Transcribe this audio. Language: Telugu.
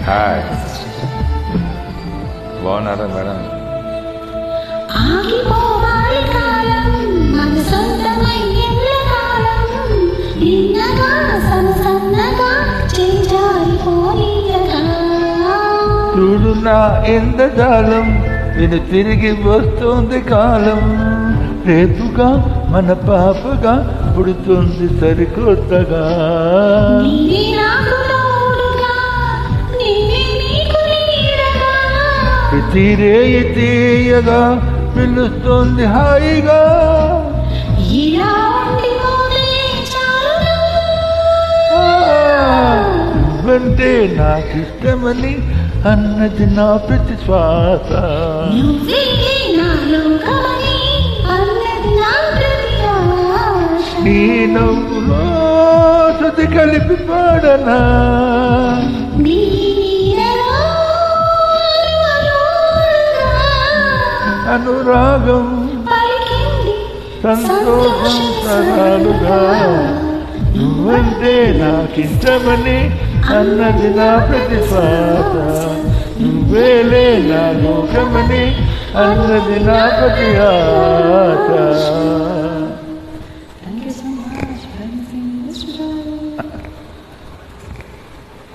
హాయ్, బాగున్నారా మేడం? ఆగిపోవాలి కాలం మన సొంతమై ఎల్లకాలం నిన్నగా సన్నగా చేజారిపోనీయగా చూడు నా ఎంతకాలం నేను తిరిగి వస్తుంది కాలం, రేపుగా మన పాపగా పుడుతుంది సరికొత్తగా. నీవే నాకు తోడుగా, నీవే నీకు నీడగా, తీరేయి తీయగా పిలుస్తుంది హాయిగా. ఇలా ఉండిపోతే చాలునా? నువ్వంటే నాకిష్టమని అన్నది నా ప్రతి శ్వాస. నువ్వే నా లోకమని అన్నది నా ప్రతి ఆశ. నీ నవ్వులో శృతి కలిపి పాడనా, నీడలో అలవలోడుగా అనురాగం పలికింది సంతోషం తరాలుగా. నువ్వంటే నాకిష్టమని అన్నది నా ప్రతి శ్వాస. నువ్వేలే నా లోకమని అన్నది నా ప్రతి ఆశ.